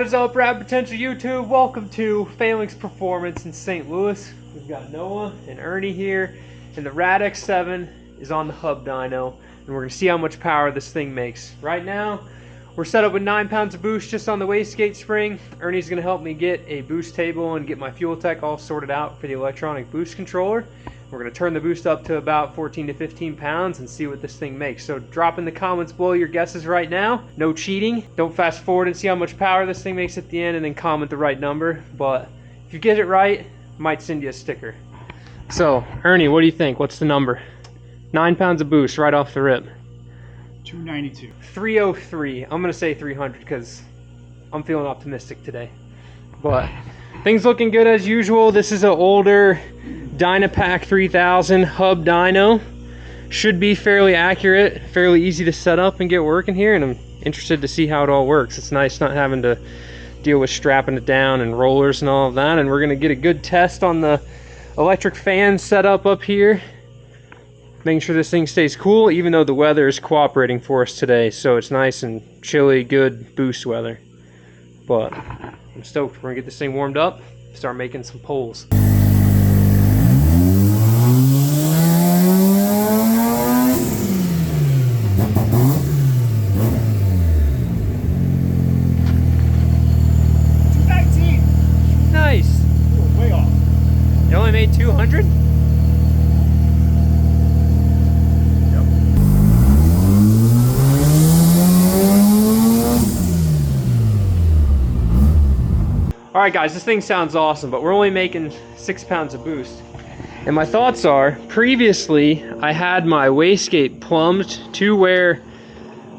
What is up, Rad Potential YouTube? Welcome to Phalanx Performance in St. Louis. We've got Noah and Ernie here, and the RADX7 is on the hub dyno, and we're going to see how much power this thing makes. Right now, we're set up with 9 pounds of boost just on the wastegate spring. Ernie's going to help me get a boost table and get my fuel tech all sorted out for the electronic boost controller. We're going to turn the boost up to about 14 to 15 pounds and see what this thing makes. So drop in the comments below your guesses right now. No cheating. Don't fast forward and see how much power this thing makes at the end and then comment the right number. But if you get it right, I might send you a sticker. So, Ernie, what do you think? What's the number? 9 pounds of boost right off the rip. 292. 303. I'm going to say 300 because I'm feeling optimistic today. But things looking good as usual. This is an older Dynapack 3000 hub dyno. Should be fairly accurate, fairly easy to set up and get working here, and I'm interested to see how it all works. It's nice not having to deal with strapping it down and rollers and all of that, and we're going to get a good test on the electric fan setup up here, making sure this thing stays cool even though the weather is cooperating for us today. So it's nice and chilly, good boost weather. But I'm stoked. We're going to get this thing warmed up, start making some poles. Nice. Ooh, way off. You only made 200? Yep. Alright guys, this thing sounds awesome, but we're only making 6 pounds of boost. And my thoughts are, previously I had my wastegate plumbed to where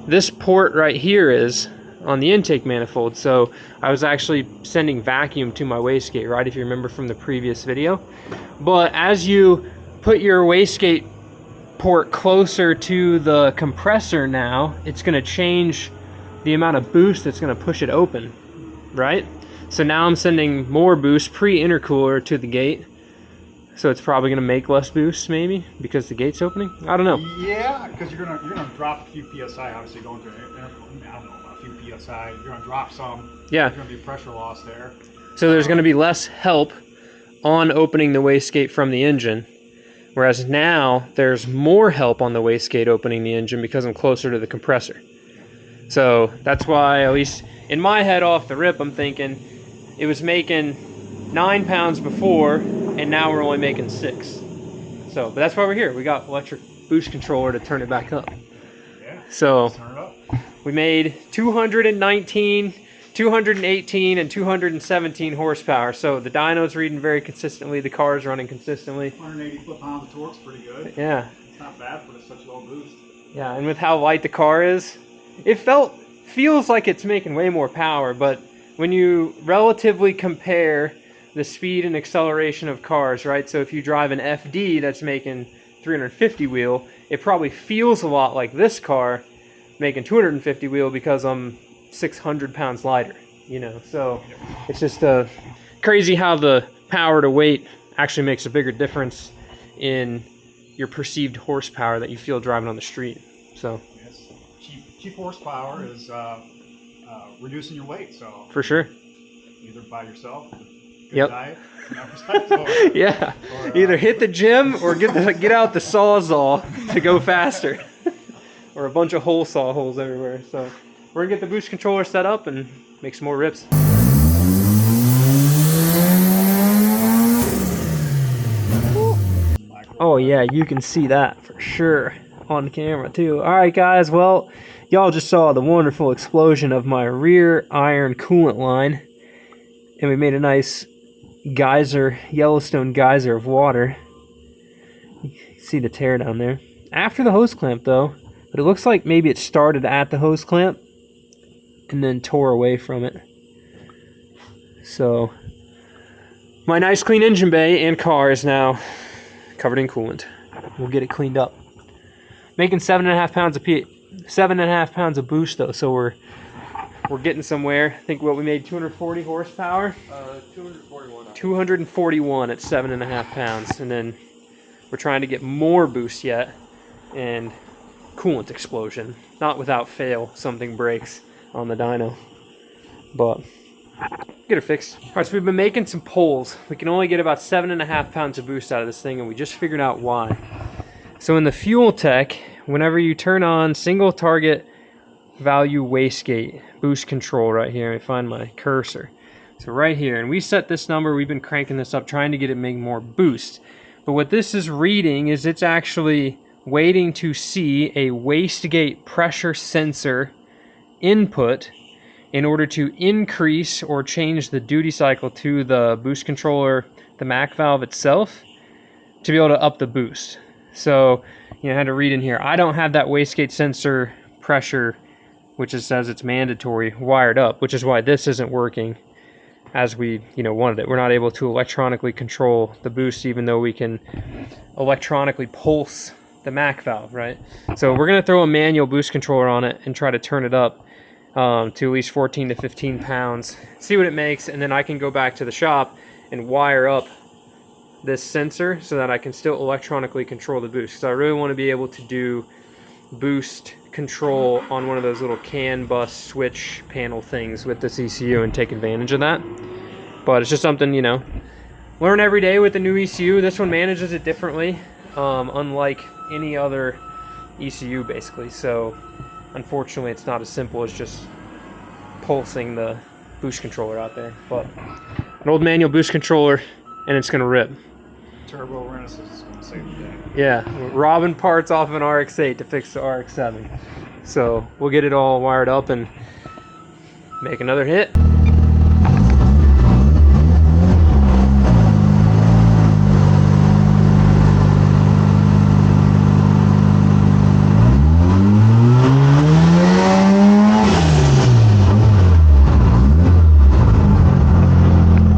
this port right here is on the intake manifold. So I was actually sending vacuum to my wastegate, right, if you remember from the previous video. But as you put your wastegate port closer to the compressor now, it's going to change the amount of boost that's going to push it open, right? So now I'm sending more boost pre-intercooler to the gate. So it's probably going to make less boost maybe because the gate's opening. I don't know. Yeah, because you're gonna drop a few psi. Obviously going to intercooler. I don't know, a few psi. You're gonna drop some. Yeah. There's gonna be pressure loss there. So there's going to be less help on opening the wastegate from the engine, whereas now there's more help on the wastegate opening the engine because I'm closer to the compressor. So that's why, at least in my head off the rip, I'm thinking it was making 9 pounds before, and now we're only making 6. So, but that's why we're here. We got electric boost controller to turn it back up. Yeah. So Turn it up. we made 219, 218, and 217 horsepower. So the dyno's reading very consistently. The car's running consistently. 180 foot-pounds of torque's pretty good. Yeah. It's not bad for such low boost. Yeah, and with how light the car is, it feels like it's making way more power, but when you relatively compare the speed and acceleration of cars, right? So if you drive an FD that's making 350 wheel, it probably feels a lot like this car making 250 wheel because I'm 600 pounds lighter, you know? So it's just crazy how the power to weight actually makes a bigger difference in your perceived horsepower that you feel driving on the street. So Yes. Cheap horsepower is reducing your weight. So for sure. either by yourself, good Yep. diet, or, Yeah. Either hit the gym or get out the Sawzall to go faster. Or a bunch of hole saw holes everywhere. So we're gonna get the boost controller set up and make some more rips. Oh yeah, you can see that for sure on camera too. Alright guys, well, y'all just saw the wonderful explosion of my rear iron coolant line. And we made a nice geyser, Yellowstone geyser of water. You can see the tear down there. After the hose clamp though, but it looks like maybe it started at the hose clamp and then tore away from it. So my nice clean engine bay and car is now covered in coolant. We'll get it cleaned up. Making 7.5 pounds of 7.5 pounds of boost though, so we're getting somewhere. I think what we made 240 horsepower. 241. 241 at 7.5 pounds, and then we're trying to get more boost yet, and coolant explosion. Not without fail, something breaks on the dyno. But Get her fixed. All right, so we've been making some poles. We can only get about 7.5 pounds of boost out of this thing, and we just figured out why. So in the fuel tech, whenever you turn on single target value wastegate boost control right here, let me find my cursor. So right here, and we set this number, we've been cranking this up, trying to get it make more boost. But what this is reading is it's actually waiting to see a wastegate pressure sensor input in order to increase or change the duty cycle to the boost controller, the MAC valve itself, to be able to up the boost. So, you know, I had to read in here. I don't have that wastegate sensor pressure, which it says it's mandatory, wired up, which is why this isn't working as we, you know, wanted it. We're not able to electronically control the boost, even though we can electronically pulse the MAC valve, right? So we're gonna throw a manual boost controller on it and try to turn it up to at least 14 to 15 pounds, see what it makes, and then I can go back to the shop and wire up this sensor so that I can still electronically control the boost. So I really want to be able to do boost control on one of those little CAN bus switch panel things with this ECU and take advantage of that. But it's just something, you know, learn every day with the new ECU. This one manages it differently, unlike any other ECU basically. So unfortunately it's not as simple as just pulsing the boost controller out there. But an old manual boost controller and it's gonna rip. Turbo Renaissance is going to save the day. Yeah, robbing parts off of an RX8 to fix the RX7. So we'll get it all wired up and make another hit.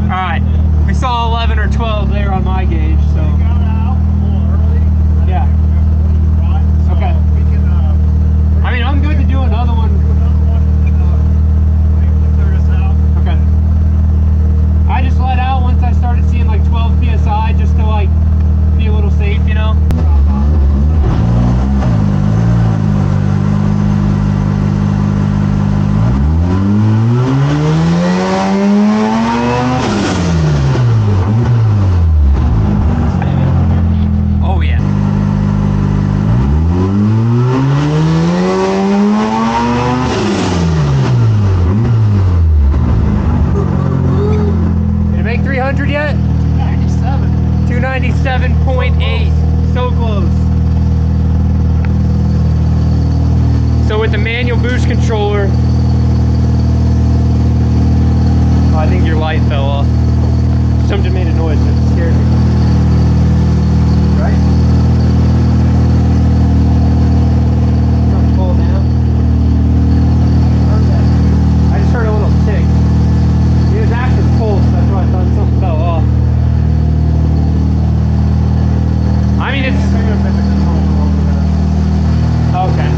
Alright, we saw 11 or 12 there on my gauge, so. Yeah. Okay. I mean, I'm good to do another one. Okay. I just let out once I started seeing like 12 PSI just to like be a little safe, you know? Oh yeah. Did it make 300 yet? 97. 297.8. So close. So with the manual boost controller, oh, I think your light fell off. Something made a noise and it scared me. Right? Something fall down. I heard that. I just heard a little tick. It was after the pulse, that's why I thought something fell off. I mean, it's okay.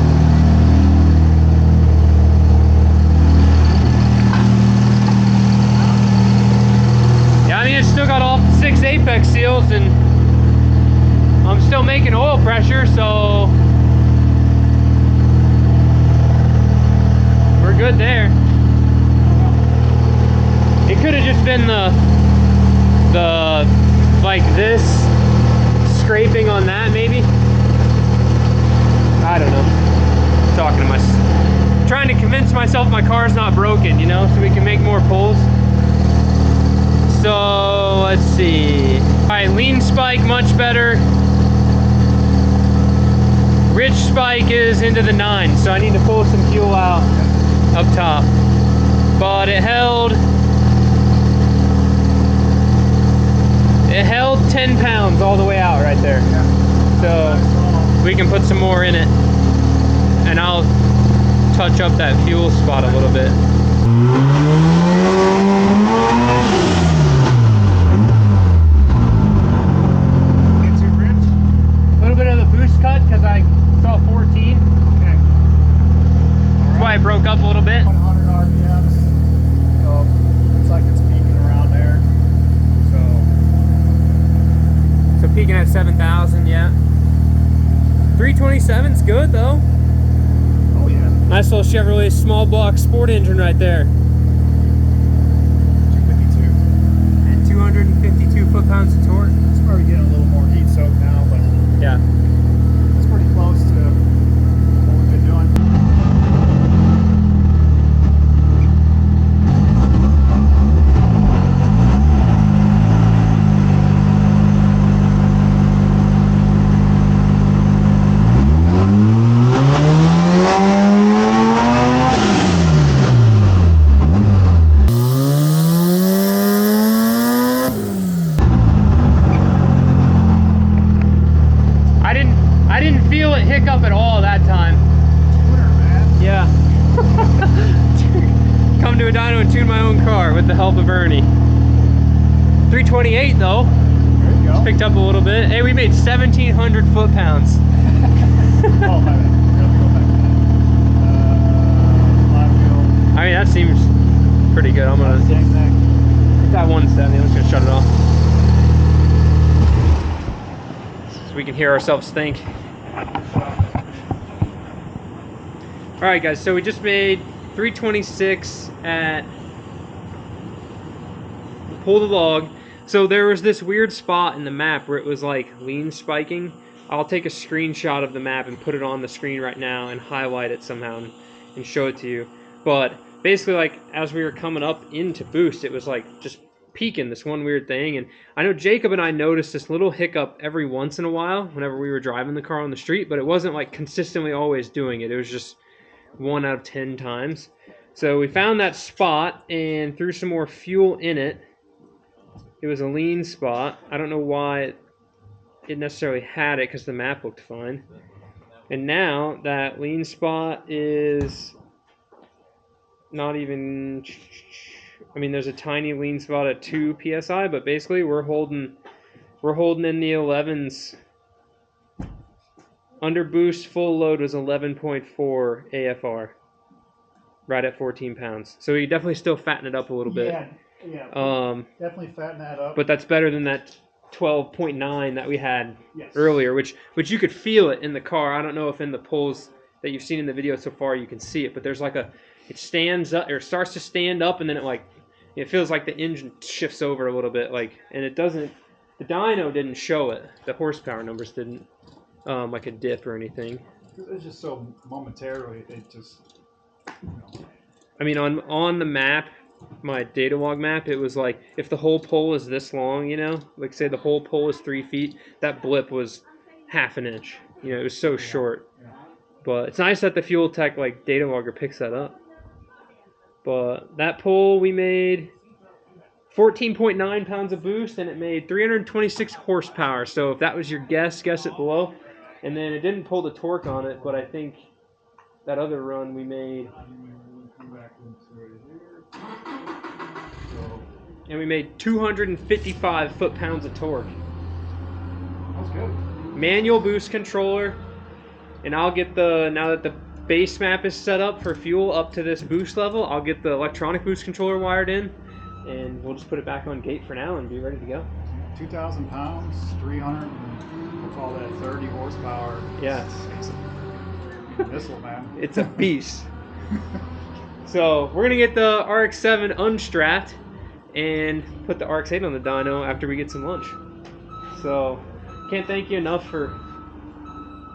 Yeah, I mean, it's still got all 6 apex seals, and I'm still making oil pressure, so we're good there. It could have just been the like this scraping on that, maybe. I don't know. Talking to myself, trying to convince myself my car's not broken, you know, so we can make more pulls. So let's see. All right, lean spike much better. Rich spike is into the 9, so I need to pull some fuel out up top. But it held 10 pounds all the way out right there. So we can put some more in it, and I'll touch up that fuel spot a little bit. Get too rich? A little bit of the boost cut because I saw 14. Okay. That's why it broke up a little bit. 100 RPMs. So it's like it's peaking around there. So peaking at 7,000, yeah. 327's good though. Oh yeah. Nice little Chevrolet small block sport engine right there. 252 foot-pounds of torque. It's probably getting a little more heat soaked now, but Yeah. it's pretty close to what we've been doing. I didn't feel it hiccup at all that time. Winter, man. Yeah. Come to a dyno and tune my own car with the help of Ernie. 328 though. There you go. Picked up a little bit. Hey, we made 1,700 foot-pounds. Oh, my bad. We have to go back to that. Live wheel. I mean, that seems pretty good. I'm gonna. Same thing. It's at 170. I'm just gonna shut it off. So we can hear ourselves think. Alright guys, so we just made 326 at pull the log. So there was this weird spot in the map where it was like lean spiking. I'll take a screenshot of the map and put it on the screen right now and highlight it somehow and show it to you. But basically, like, as we were coming up into boost, it was like just peaking, this one weird thing. And I know Jacob and I noticed this little hiccup every once in a while whenever we were driving the car on the street, but it wasn't like consistently always doing it. It was just 1 out of 10 times. So we found that spot and threw some more fuel in it. It was a lean spot. I don't know why it necessarily had it, because the map looked fine. And now that lean spot is not even, I mean, there's a tiny lean spot at 2 psi, but basically we're holding in the 11s. Under boost, full load was 11.4 AFR, right at 14 pounds. So you definitely still fatten it up a little bit. Yeah. Definitely fatten that up. But that's better than that 12.9 that we had Yes. earlier, which you could feel it in the car. I don't know if in the pulls that you've seen in the video so far you can see it, but there's like it stands up, or starts to stand up, and then it feels like the engine shifts over a little bit, and it doesn't. The dyno didn't show it. The horsepower numbers didn't. Like a dip or anything. It's just so momentarily, it just, you know. I mean, on the map, my data log map, it was like, if the whole pole is this long, like say the whole pole is 3 feet, that blip was half an inch. It was so short. Yeah. But it's nice that the fuel tech, data logger picks that up. But that pole, we made 14.9 pounds of boost, and it made 326 horsepower. So if that was your guess it below. And then it didn't pull the torque on it, but I think that other run we made. And we made 255 foot-pounds of torque. That's good. Manual boost controller. And I'll get now that the base map is set up for fuel up to this boost level, I'll get the electronic boost controller wired in. And we'll just put it back on gate for now and be ready to go. 2,000 pounds, 300, we'll call that 30 horsepower. Yeah. It's a missile, man. It's a beast. So we're going to get the RX7 unstrapped and put the RX8 on the dyno after we get some lunch. So can't thank you enough for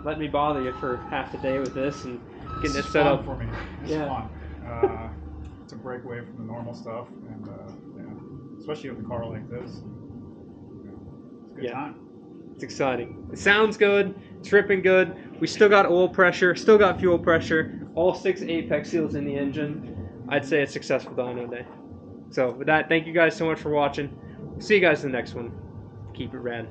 letting me bother you for half the day with this and getting this set up for me. It's fun. It's a break away from the normal stuff, and especially with a car like this. It's a good time. It's exciting. It sounds good. It's ripping good. We still got oil pressure, still got fuel pressure, all 6 apex seals in the engine. I'd say a successful dyno day. So with that, thank you guys so much for watching. See you guys in the next one. Keep it rad.